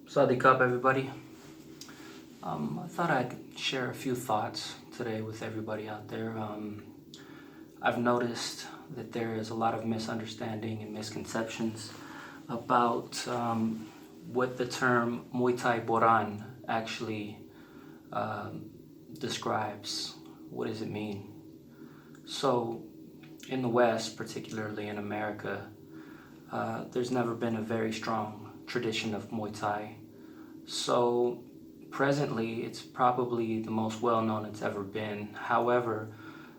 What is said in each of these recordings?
Sawadee Cup, everybody. I thought I'd share a few thoughts today with everybody out there. I've noticed that there is a lot of misunderstanding and misconceptions about what the term Muaythai Boran actually describes. What does it mean? So, in the West, particularly in America, there's never been a very strong tradition of Muay Thai. So presently, it's probably the most well-known it's ever been. However,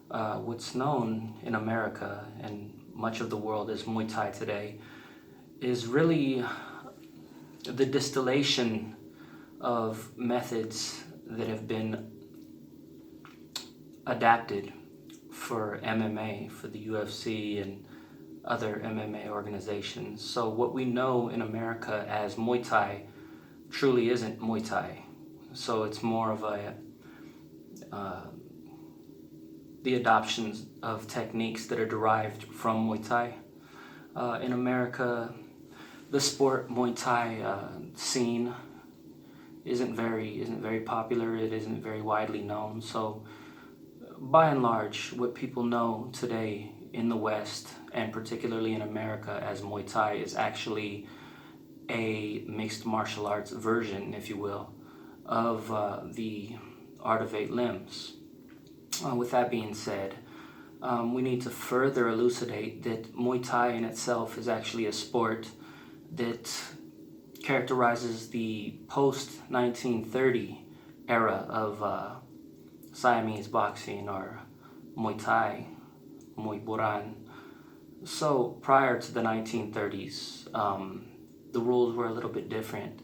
what's known in America and much of the world as Muay Thai today is really the distillation of methods that have been adapted for MMA, for the UFC and other MMA organizations. So what we know in America as Muay Thai truly isn't Muay Thai. So it's more of the adoptions of techniques that are derived from Muay Thai. In America, the sport Muay Thai scene isn't very popular. It isn't very widely known. So by and large, what people know today in the West, and particularly in America as Muay Thai, is actually a mixed martial arts version, if you will, of the Art of Eight Limbs. With that being said, we need to further elucidate that Muay Thai in itself is actually a sport that characterizes the post-1930 era of Siamese boxing, or Muay Thai, Muay Boran. So prior to the 1930s, the rules were a little bit different.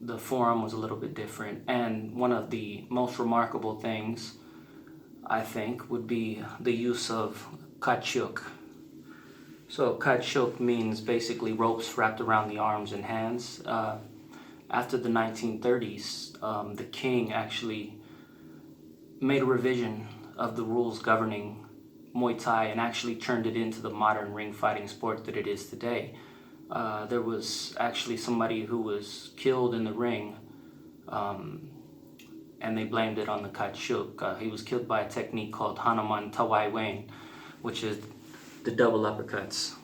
The forum was a little bit different, and one of the most remarkable things, I think, would be the use of kachuk. So kachuk means basically ropes wrapped around the arms and hands. After the 1930s, the king actually made a revision of the rules governing Muay Thai and actually turned it into the modern ring fighting sport that it is today. There was actually somebody who was killed in the ring, and they blamed it on the kachuk. He was killed by a technique called Hanuman Tawai Wane, which is the double uppercuts.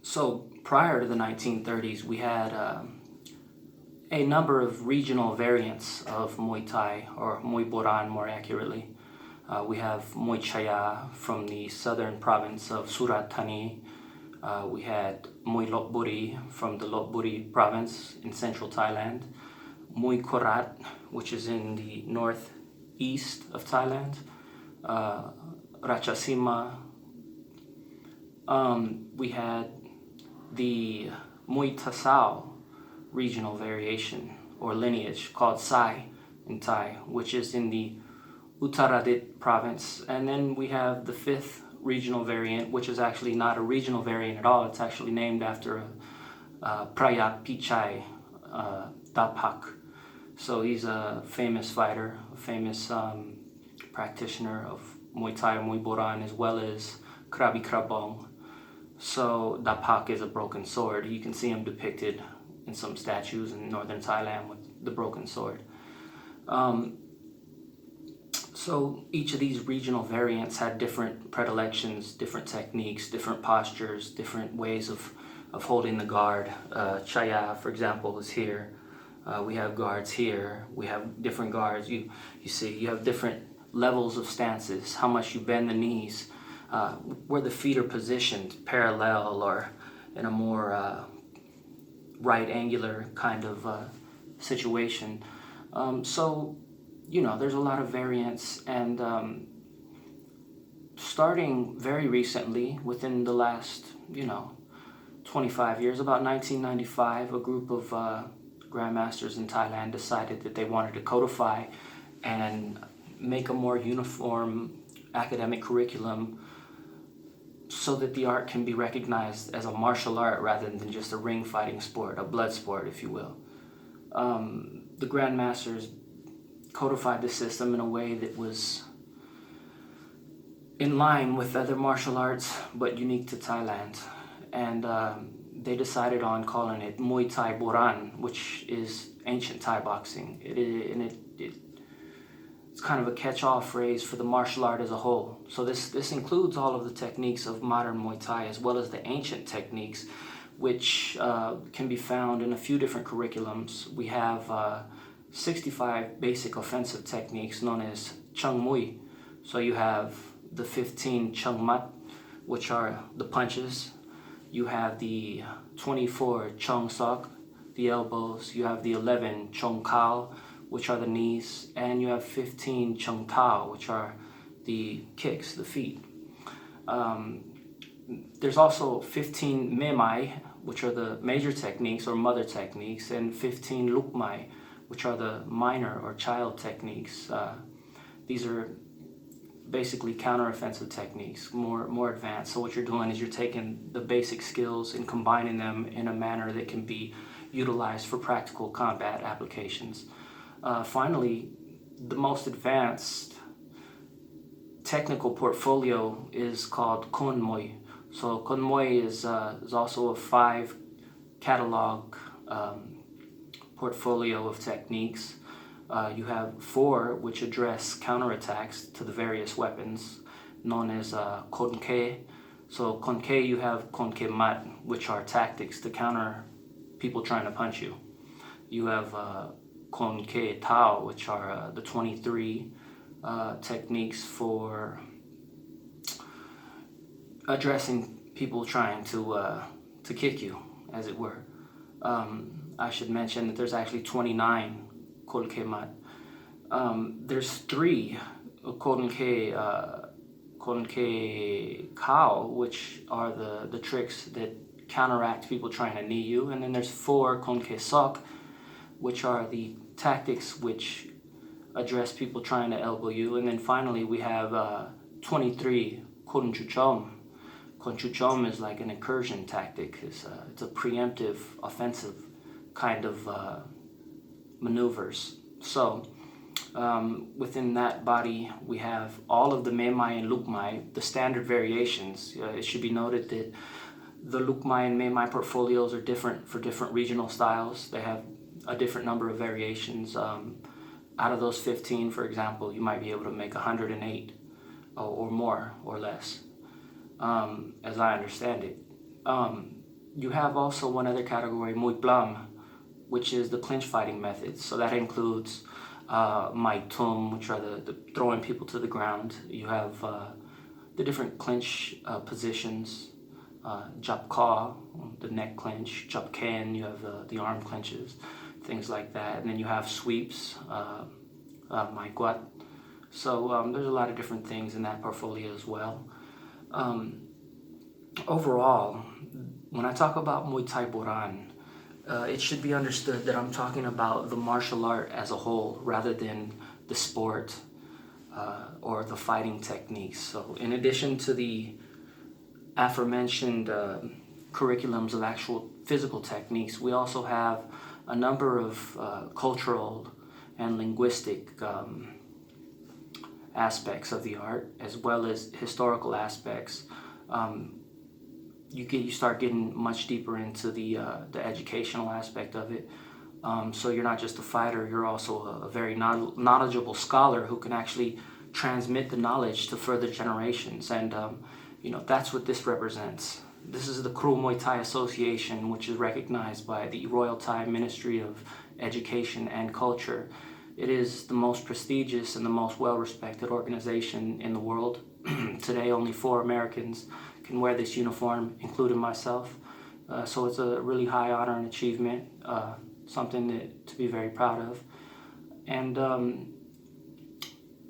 So prior to the 1930s, we had a number of regional variants of Muay Thai, or Muay Boran more accurately. We have Muay Chaya from the southern province of Surat Thani. We had Muay Lopburi from the Lopburi province in central Thailand. Muay Korat, which is in the northeast of Thailand. Ratchasima. We had the Muay Tasao regional variation or lineage called Sai in Thai, which is in the Uttaradit province. And then we have the fifth regional variant, which is actually not a regional variant at all. It's actually named after Prayak Pichai Dapak. So he's a famous fighter, a famous practitioner of Muay Thai, Muay Boran, as well as Krabi Krabong. So Dapak is a broken sword. You can see him depicted in some statues in northern Thailand with the broken sword. So each of these regional variants had different predilections, different techniques, different postures, different ways of holding the guard. Chaya, for example, is here. We have guards here. We have different guards. You see, you have different levels of stances, how much you bend the knees, where the feet are positioned, parallel or in a more right angular kind of situation. So, you know, there's a lot of variants, and starting very recently, within the last, 25 years, about 1995, a group of grandmasters in Thailand decided that they wanted to codify and make a more uniform academic curriculum so that the art can be recognized as a martial art rather than just a ring fighting sport, a blood sport, if you will. The grandmasters codified the system in a way that was in line with other martial arts, but unique to Thailand. and they decided on calling it Muay Thai Boran, which is ancient Thai boxing. It's kind of a catch-all phrase for the martial art as a whole. So this includes all of the techniques of modern Muay Thai as well as the ancient techniques, which can be found in a few different curriculums. We have 65 basic offensive techniques known as Chung Muay. So you have the 15 Chung Mat, which are the punches. You have the 24 Chung Sok, the elbows. You have the 11 Chung Kao, which are the knees. And you have 15 Chung Tao, which are the kicks, the feet. There's also 15 Muay, which are the major techniques or mother techniques, and 15 Lukmai, which are the minor or child techniques. These are basically counteroffensive techniques, more advanced. So what you're doing is you're taking the basic skills and combining them in a manner that can be utilized for practical combat applications. Finally, the most advanced technical portfolio is called Kun Muay. So Kun Muay is also a 5 catalog portfolio of techniques. You have 4 which address counterattacks to the various weapons, known as Konke. So Konke, you have Konke Mat, which are tactics to counter people trying to punch you. You have Konke Tao, which are the 23 techniques for addressing people trying to kick you, as it were. I should mention that there's actually 29 Konke Mat. There's 3 Konke Kao, which are the tricks that counteract people trying to knee you, and then there's 4 Konke Sok, which are the tactics which address people trying to elbow you, and then finally we have 23 Konchuchom. Konchuchom is like an incursion tactic. It's a preemptive, offensive kind of maneuvers. So within that body we have all of the Muay and Lukmai, the standard variations. It should be noted that the Lukmai and Muay portfolios are different for different regional styles. They have a different number of variations. Out of those 15, for example, you might be able to make 108 or more or less, as I understand it. You have also one other category, Muay Plam, which is the clinch fighting methods. So that includes Mai Tum, which are the throwing people to the ground. You have the different clinch positions, Jap Ka, the neck clinch, Jap Ken, you have the arm clinches, things like that. And then you have sweeps, Mai Guat. So there's a lot of different things in that portfolio as well. Overall, when I talk about Muay Thai Boran, it should be understood that I'm talking about the martial art as a whole rather than the sport or the fighting techniques. So in addition to the aforementioned curriculums of actual physical techniques, we also have a number of cultural and linguistic aspects of the art, as well as historical aspects. You start getting much deeper into the educational aspect of it. So you're not just a fighter, you're also a very knowledgeable scholar who can actually transmit the knowledge to further generations. And that's what this represents. This is the Kru Muay Thai Association, which is recognized by the Royal Thai Ministry of Education and Culture. It is the most prestigious and the most well-respected organization in the world. Today, only 4 Americans can wear this uniform, including myself. So it's a really high honor and achievement, something to be very proud of. And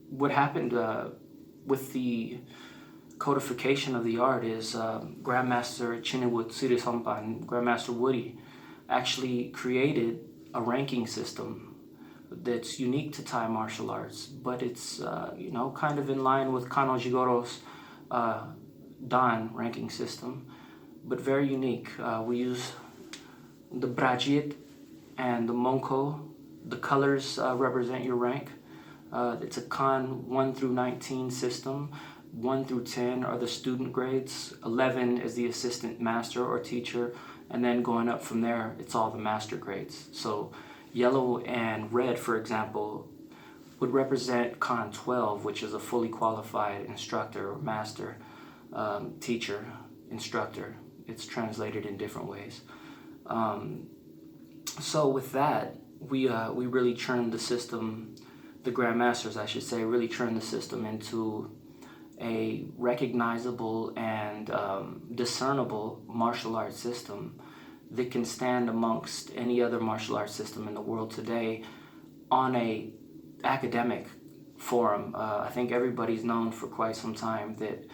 what happened with the codification of the art is Grandmaster Chinewut Sirisompan, Grandmaster Woody, actually created a ranking system that's unique to Thai martial arts, but it's kind of in line with Kano Jigoro's Dan ranking system, but very unique. We use the Brajit and the Monko. The colors represent your rank. It's a Khan 1 through 19 system. 1 through 10 are the student grades, 11 is the assistant master or teacher, and then going up from there, it's all the master grades. So yellow and red, for example, would represent Con 12, which is a fully qualified instructor or master, teacher, instructor. It's translated in different ways. So with that, we really churned the system, the grandmasters, I should say, really turned the system into a recognizable and discernible martial arts system that can stand amongst any other martial arts system in the world today on a academic forum. I think everybody's known for quite some time that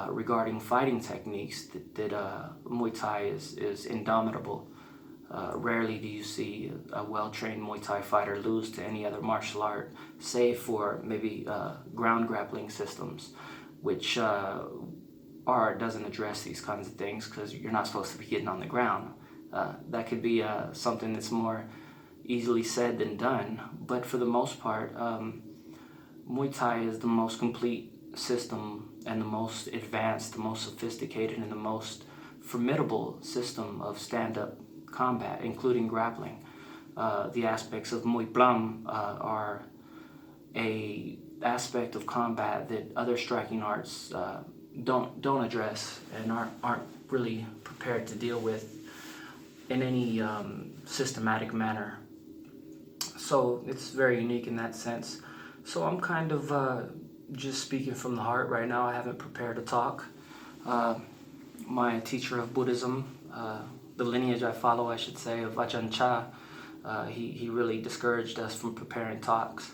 regarding fighting techniques that Muay Thai is indomitable. Rarely do you see a well-trained Muay Thai fighter lose to any other martial art, save for maybe ground grappling systems, which doesn't address these kinds of things because you're not supposed to be getting on the ground. That could be something that's more easily said than done, but for the most part, Muay Thai is the most complete system and the most advanced, the most sophisticated, and the most formidable system of stand-up combat, including grappling. The aspects of Muay Blam are a aspect of combat that other striking arts don't address and aren't really prepared to deal with in any systematic manner. So it's very unique in that sense. So I'm kind of just speaking from the heart right now. I haven't prepared to talk. My teacher of Buddhism, the lineage I follow, I should say, of Ajahn Chah, he really discouraged us from preparing talks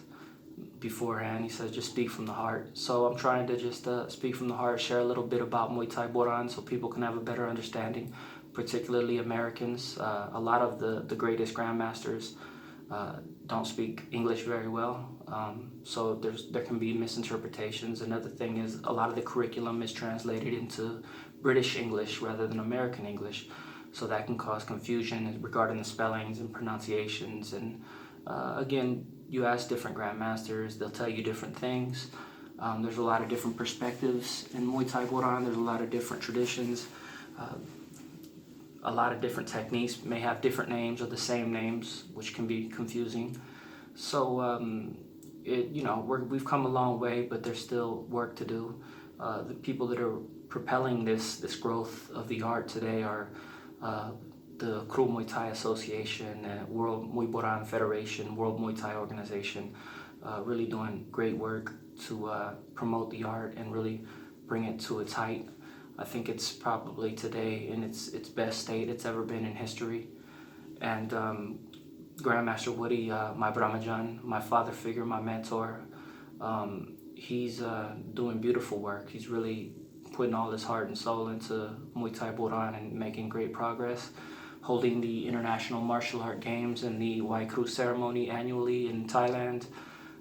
beforehand. He said, just speak from the heart. So I'm trying to just speak from the heart, share a little bit about Muay Thai Boran so people can have a better understanding, particularly Americans. A lot of the greatest grandmasters don't speak English very well, so there can be misinterpretations. Another thing is a lot of the curriculum is translated into British English rather than American English, so that can cause confusion regarding the spellings and pronunciations. And again, you ask different grandmasters, they'll tell you different things. There's a lot of different perspectives in Muay Thai Boran. There's a lot of different traditions. A lot of different techniques may have different names or the same names, which can be confusing. So we've come a long way, but there's still work to do. The people that are propelling this growth of the art today are the Kru Muay Thai Association, World Muay Boran Federation, World Muay Thai Organization, really doing great work to promote the art and really bring it to its height. I think it's probably today in its best state it's ever been in history. And Grandmaster Woody, my Brahmajan, my father figure, my mentor, he's doing beautiful work. He's really putting all his heart and soul into Muay Thai Boran and making great progress, holding the International Martial Art Games and the Kru ceremony annually in Thailand.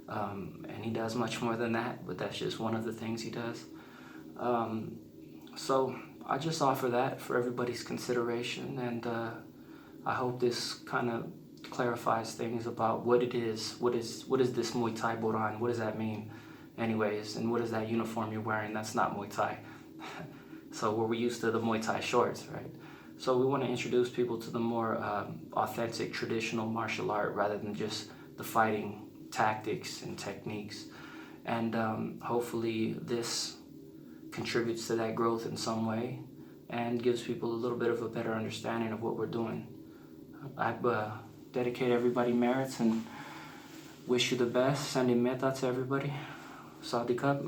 And he does much more than that, but that's just one of the things he does. So I just offer that for everybody's consideration, and I hope this kind of clarifies things about what it is. What is this Muay Thai Boran? What does that mean anyways? And what is that uniform you're wearing? That's not Muay Thai. So we're used to the Muay Thai shorts, right? So we want to introduce people to the more authentic traditional martial art rather than just the fighting tactics and techniques. And hopefully this contributes to that growth in some way and gives people a little bit of a better understanding of what we're doing. I dedicate everybody merits and wish you the best. Sending metta to everybody. Sawadee Cup.